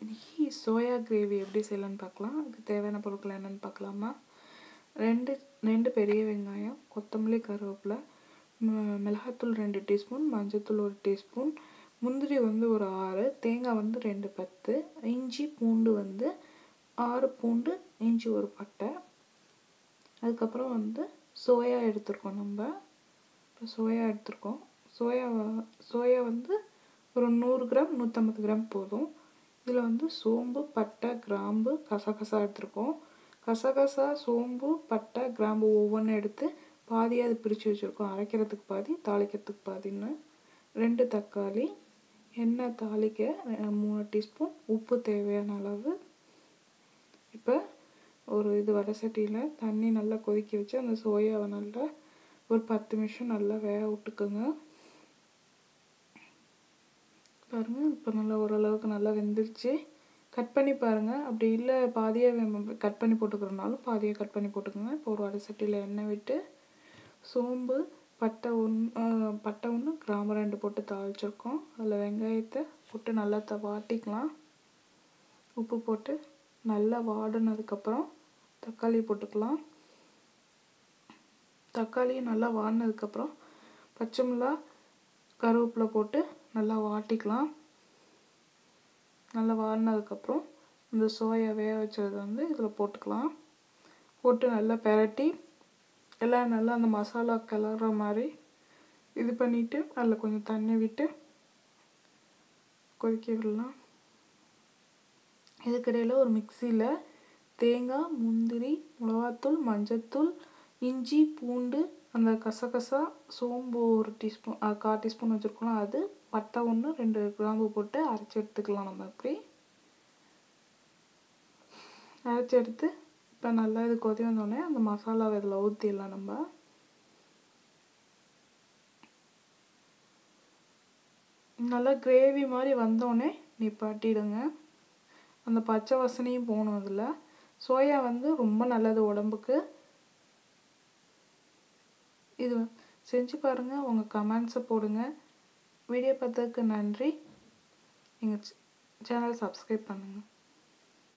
இன்றைக்கி soya gravy எப்படி செய்யலான்னு பார்க்கலாம். அதுக்கு தேவையான பொருட்கள் என்னென்னு பார்க்கலாமா. ரெண்டு பெரிய வெங்காயம், கொத்தமல்லி, கருவேப்பிலை, மிளகாத்தூள் 2 டீஸ்பூன், மஞ்சத்தூள் 1 டீஸ்பூன், முந்திரி ஒரு 6, தேங்காய் 2 பத்து, இஞ்சி பூண்டு 6 பூண்டு, இஞ்சி 1 பட்டை. அதுக்கப்புறம் சோயா எடுத்துருக்கோம். நம்ம இப்போ சோயா எடுத்துருக்கோம். சோயா ஒரு 100 கிராம் 150 கிராம் போதும். இதில் சோம்பு, பட்டை, கிராம்பு, கசகசா எடுத்துருக்கோம். கசகசா, சோம்பு, பட்டை, கிராம்பு ஒவ்வொன்றும் எடுத்து பாதியாக அது பிரித்து வச்சுருக்கோம். அரைக்கிறதுக்கு பாதி, தாளிக்கிறதுக்கு பாதின்னு. 2 தக்காளி, எண்ணெய் தாளிக்க 3 டீஸ்பூன், உப்பு தேவையான அளவு. இப்போ ஒரு வடை சட்டியில் தண்ணி நல்லா கொதிக்க வச்சு அந்த சோயாவை நல்லா ஒரு 10 நிமிஷம் நல்லா வேக விட்டுக்குங்க. பாருங்கள், இப்போ நல்லா ஓரளவுக்கு நல்லா வெந்துருச்சு. கட் பண்ணி பாருங்கள். அப்படி இல்லை பாதியாக கட் பண்ணி போட்டுக்கிறனாலும் பாதியாக கட் பண்ணி போட்டுக்கோங்க. இப்போ ஒரு வடை சட்டியில் எண்ணெய் விட்டு சோம்பு, பட்டை 1, கிராம்பு 2 போட்டு தாளிச்சிருக்கோம். அதில் வெங்காயத்தை போட்டு நல்லா வாட்டிக்கலாம். உப்பு போட்டு நல்லா வாடினதுக்கப்புறம் தக்காளி போட்டுக்கலாம். தக்காளி நல்லா வாடினதுக்கப்புறம் பச்சை மிளகா, கருவேப்பிலை போட்டு நல்லா வாட்டிக்கலாம். நல்லா வாடினதுக்கப்புறம் இந்த சோயா வேக வச்சது இதில் போட்டுக்கலாம். போட்டு நல்லா பெரட்டி எல்லாம் நல்லா அந்த மசாலா கிளற மாதிரி இது பண்ணிவிட்டு அதில் கொஞ்சம் தண்ணி விட்டு கொதிக்க விடலாம். இதுக்கிடையில் ஒரு மிக்சியில் தேங்காய், முந்திரி, மிளகாத்தூள், மஞ்சத்தூள், இஞ்சி, பூண்டு, அந்த கசகசா, சோம்பு 1 டீஸ்பூன், 1/4 டீஸ்பூன் வச்சுருக்கோம். அது பட்டை 1, 2 கிராம்பு போட்டு அரைச்சி எடுத்துக்கலாம். நம்ம அப்படி அரைச்சி எடுத்து இப்போ நல்லா இது கொதி வந்தோடனே அந்த மசாலாவை இதில் ஊற்றிடலாம். நம்ம நல்லா கிரேவி மாதிரி வந்தோடனே நிப்பாட்டிடுங்க. அந்த பச்சை வாசனையும் போகணும். அதில் சோயா ரொம்ப நல்லது உடம்புக்கு. இது செஞ்சு பாருங்கள். உங்கள் கமெண்ட்ஸை போடுங்க. வீடியோ பார்த்ததுக்கு நன்றி. எங்கள் சேனல் சப்ஸ்கிரைப் பண்ணுங்கள்.